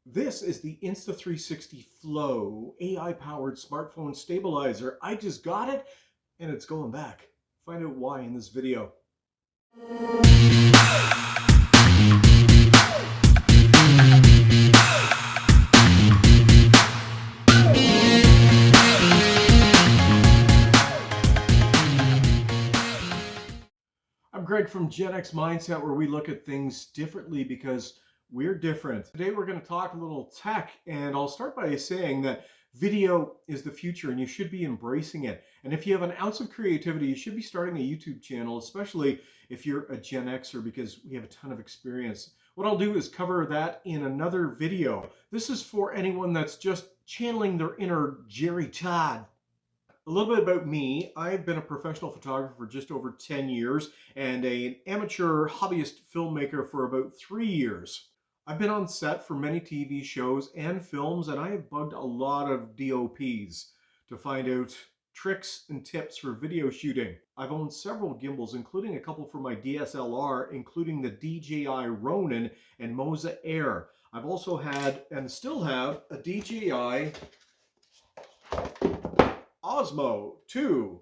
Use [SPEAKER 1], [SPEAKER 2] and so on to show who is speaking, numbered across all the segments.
[SPEAKER 1] This is the Insta360 Flow AI-powered smartphone stabilizer. I just got it and it's going back. Find out why in this video. I'm Greg from Gen X Mindset, where we look at things differently because we're different. Today we're going to talk a little tech, and I'll start by saying that video is the future and you should be embracing it. And if you have an ounce of creativity, you should be starting a YouTube channel, especially if you're a Gen Xer, because we have a ton of experience. What I'll do is cover that in another video. This is for anyone that's just channeling their inner Jerry Todd. A little bit about me. I've been a professional photographer for just over 10 years and an amateur hobbyist filmmaker for about 3 years. I've been on set for many TV shows and films, and I have bugged a lot of DOPs to find out tricks and tips for video shooting. I've owned several gimbals, including a couple for my DSLR, including the DJI Ronin and Moza Air. I've also had, and still have, a DJI Osmo 2.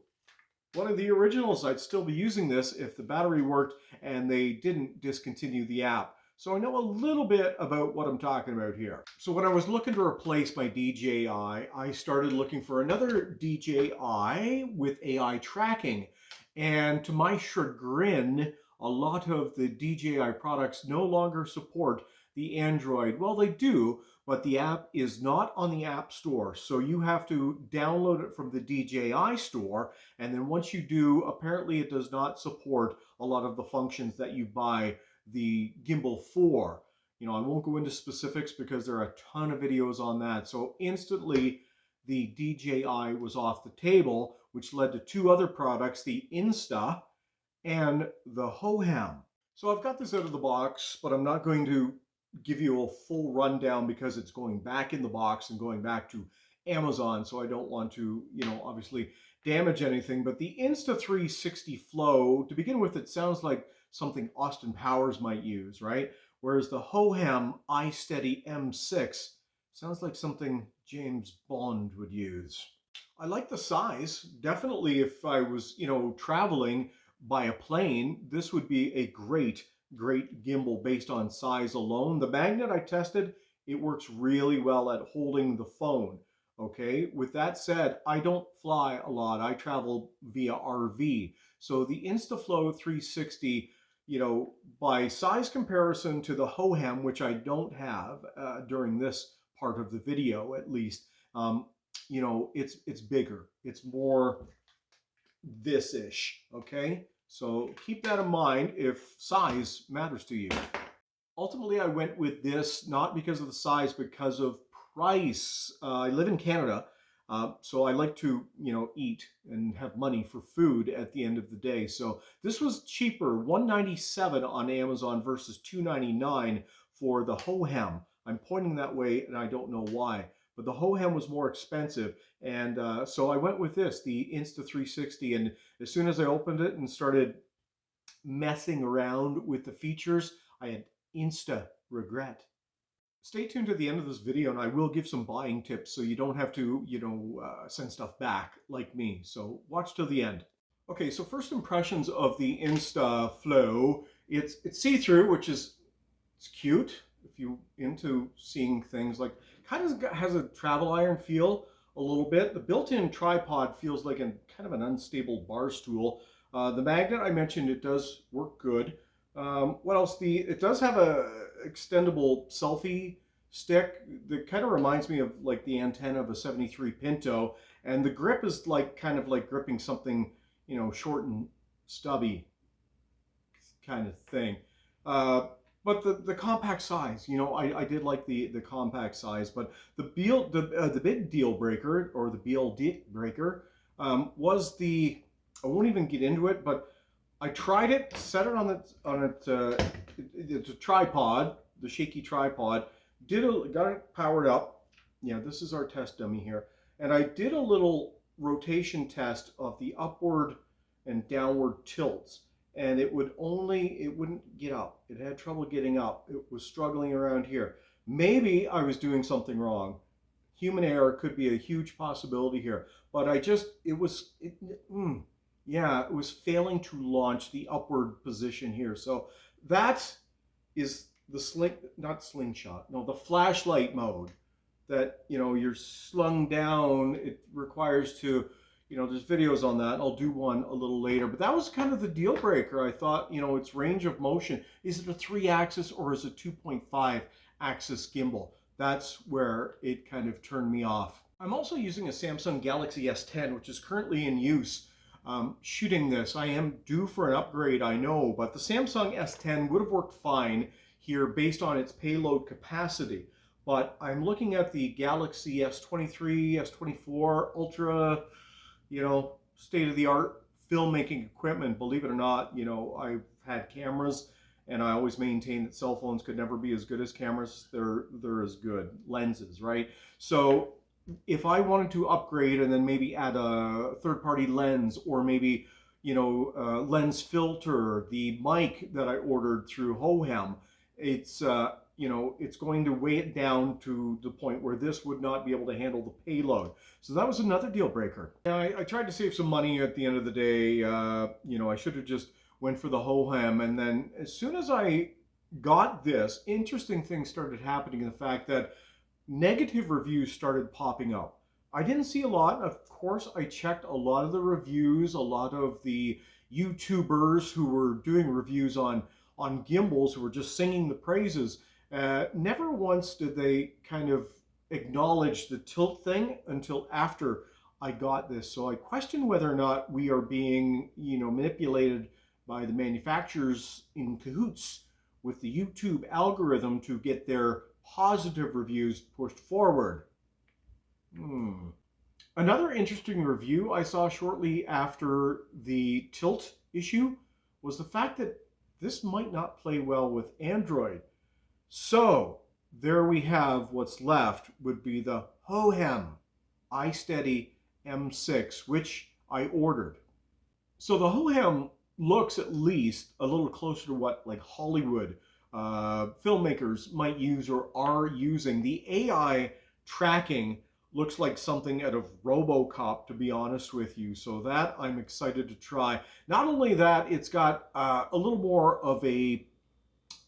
[SPEAKER 1] One of the originals. I'd still be using this if the battery worked and they didn't discontinue the app. So I know a little bit about what I'm talking about here. So when I was looking to replace my DJI, I started looking for another DJI with AI tracking. And to my chagrin, a lot of the DJI products no longer support the Android. Well, they do, but the app is not on the App Store. So you have to download it from the DJI store. And then once you do, apparently it does not support a lot of the functions that you buy the gimbal for. You know, I won't go into specifics because there are a ton of videos on that. So instantly the DJI was off the table, which led to two other products, the Insta and the Hohem. So I've got this out of the box, but I'm not going to give you a full rundown because it's going back in the box and going back to Amazon. So I don't want to, obviously damage anything. But the Insta360 Flow, to begin with, it sounds like something Austin Powers might use, right? Whereas the Hohem iSteady M6 sounds like something James Bond would use. I like the size. Definitely if I was, traveling by a plane, this would be a great gimbal based on size alone. The magnet I tested, it works really well at holding the phone. Okay, with that said, I don't fly a lot. I travel via RV. So the InstaFlow 360, by size comparison to the Hohem, which I don't have during this part of the video at least, it's bigger. It's more this-ish, okay? So keep that in mind if size matters to you. Ultimately, I went with this not because of the size, because of price. I live in Canada, so I like to, eat and have money for food at the end of the day. So this was cheaper, $197 on Amazon versus $299 for the Hohem. I'm pointing that way, and I don't know why. But the Hohem was more expensive, and so I went with this, the Insta360, and as soon as I opened it and started messing around with the features, I had insta regret. Stay tuned to the end of this video, and I will give some buying tips so you don't have to, send stuff back like me. So watch till the end. Okay, so first impressions of the Insta Flow. It's see-through, which is cute if you're into seeing things. Like, kind of has a travel iron feel a little bit. The built-in tripod feels like kind of an unstable bar stool. The magnet I mentioned, it does work good. What else? It does have a extendable selfie stick that kind of reminds me of like the antenna of a 73 Pinto, and the grip is kind of like gripping something, short and stubby kind of thing. But the compact size, I did like the compact size, but the big deal breaker, or the BLD breaker, was I won't even get into it, but I tried it, set it it's a tripod, the shaky tripod, got it powered up. Yeah, this is our test dummy here, and I did a little rotation test of the upward and downward tilts. And it wouldn't get up. It had trouble getting up. It was struggling around here. Maybe I was doing something wrong. Human error could be a huge possibility here, but yeah, it was failing to launch the upward position here. So that is the not slingshot, no, the flashlight mode that, you're slung down. It requires to, there's videos on that. I'll do one a little later, but that was kind of the deal breaker. I thought, its range of motion. Is it a 3-axis or is it 2.5 axis gimbal? That's where it kind of turned me off. I'm also using a Samsung Galaxy S10, which is currently in use. Shooting this. I am due for an upgrade, I know, but the Samsung S10 would have worked fine here based on its payload capacity. But I'm looking at the Galaxy S23, S24 Ultra, state-of-the-art filmmaking equipment. Believe it or not, I've had cameras, and I always maintain that cell phones could never be as good as cameras. They're as good. Lenses, right? So if I wanted to upgrade and then maybe add a third-party lens, or maybe, lens filter, the mic that I ordered through Hohem, it's it's going to weigh it down to the point where this would not be able to handle the payload. So that was another deal breaker. I tried to save some money at the end of the day. I should have just went for the Hohem, and then as soon as I got this, interesting things started happening in the fact that negative reviews started popping up. I didn't see a lot. Of course, I checked a lot of the reviews, a lot of the YouTubers who were doing reviews on gimbals, who were just singing the praises. Never once did they kind of acknowledge the tilt thing until after I got this. So I question whether or not we are being, manipulated by the manufacturers in cahoots with the YouTube algorithm to get their positive reviews pushed forward. Another interesting review I saw shortly after the tilt issue was the fact that this might not play well with Android. So there we have what's left would be the Hohem iSteady M6, which I ordered. So the Hohem looks at least a little closer to what like Hollywood filmmakers might use or are using. The AI tracking looks like something out of RoboCop, to be honest with you. So that I'm excited to try. Not only that, it's got a little more of a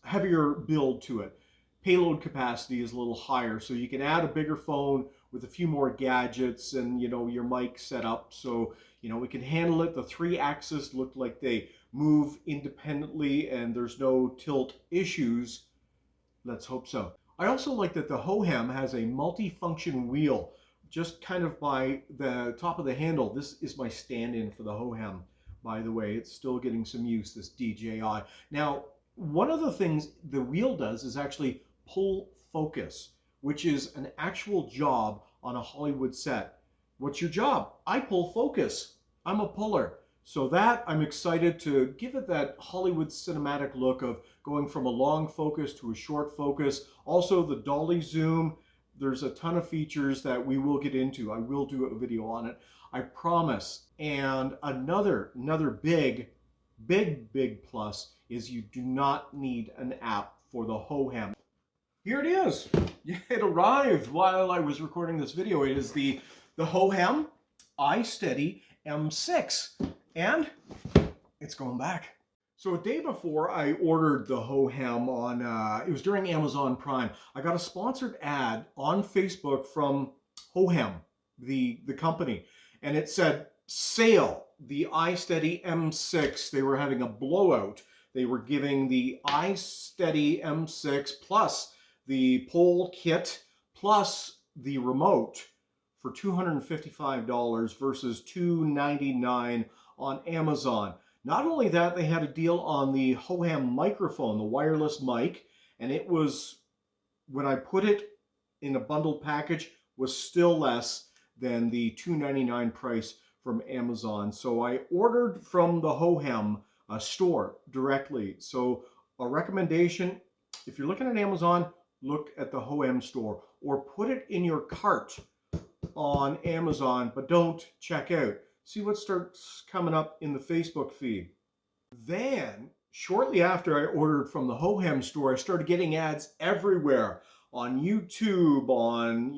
[SPEAKER 1] heavier build to it. Payload capacity is a little higher, so you can add a bigger phone with a few more gadgets and, your mic set up. So, we can handle it. The 3-axis looked like they move independently and there's no tilt issues. Let's hope so. I also like that the Hohem has a multi-function wheel just kind of by the top of the handle. This is my stand-in for the Hohem, by the way. It's still getting some use, this DJI. Now, one of the things the wheel does is actually pull focus, which is an actual job on a Hollywood set. What's your job? I pull focus. I'm a puller. So that, I'm excited to give it that Hollywood cinematic look of going from a long focus to a short focus. Also the dolly zoom. There's a ton of features that we will get into. I will do a video on it, I promise. And another big plus is you do not need an app for the Hohem. Here it is. It arrived while I was recording this video. It is the Hohem iSteady M6, and it's going back. So a day before I ordered the Hohem on, it was during Amazon Prime, I got a sponsored ad on Facebook from Hohem, the company, and it said, sale, the iSteady M6. They were having a blowout. They were giving the iSteady M6 plus the pole kit plus the remote for $255 versus $299 on Amazon. Not only that, they had a deal on the Hohem microphone, the wireless mic, and it was, when I put it in a bundled package, was still less than the $299 price from Amazon. So I ordered from the Hohem store directly. So a recommendation, if you're looking at Amazon, look at the Hohem store or put it in your cart on Amazon, but don't check out. See what starts coming up in the Facebook feed. Then, shortly after I ordered from the Hohem store, I started getting ads everywhere on YouTube, on,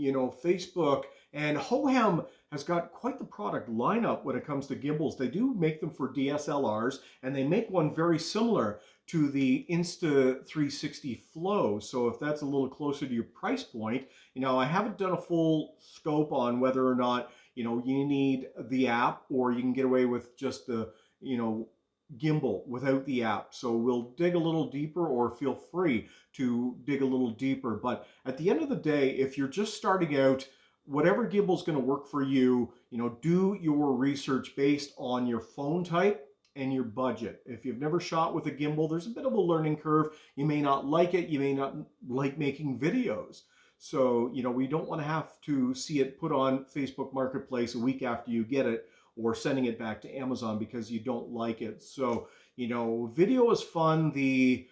[SPEAKER 1] Facebook. And Hohem has got quite the product lineup when it comes to gimbals. They do make them for DSLRs, and they make one very similar to the Insta360 Flow. So if that's a little closer to your price point, I haven't done a full scope on whether or not, you need the app, or you can get away with just the, gimbal without the app. So we'll dig a little deeper, or feel free to dig a little deeper. But at the end of the day, if you're just starting out, whatever gimbal is going to work for you, do your research based on your phone type and your budget. If you've never shot with a gimbal, there's a bit of a learning curve. You may not like it. You may not like making videos. So, we don't want to have to see it put on Facebook Marketplace a week after you get it, or sending it back to Amazon because you don't like it. So, video is fun. The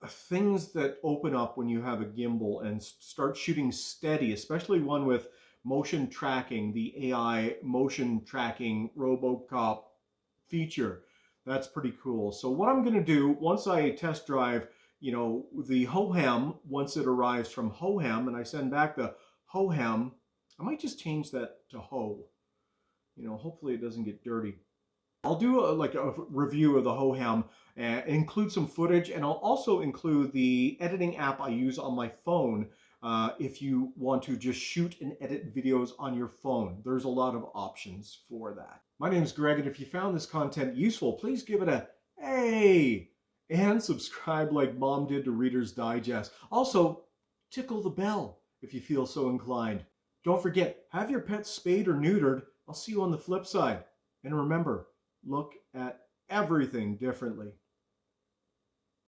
[SPEAKER 1] things that open up when you have a gimbal and start shooting steady, especially one with motion tracking, the AI motion tracking RoboCop feature, that's pretty cool. So what I'm going to do once I test drive, the Hohem, once it arrives from Hohem and I send back the Hohem, I might just change that to Ho. Hopefully it doesn't get dirty. I'll do a review of the Hohem, include some footage, and I'll also include the editing app I use on my phone if you want to just shoot and edit videos on your phone. There's a lot of options for that. My name's Greg, and if you found this content useful, please give it a hey, and subscribe like Mom did to Reader's Digest. Also, tickle the bell if you feel so inclined. Don't forget, have your pets spayed or neutered. I'll see you on the flip side. And remember, look at everything differently.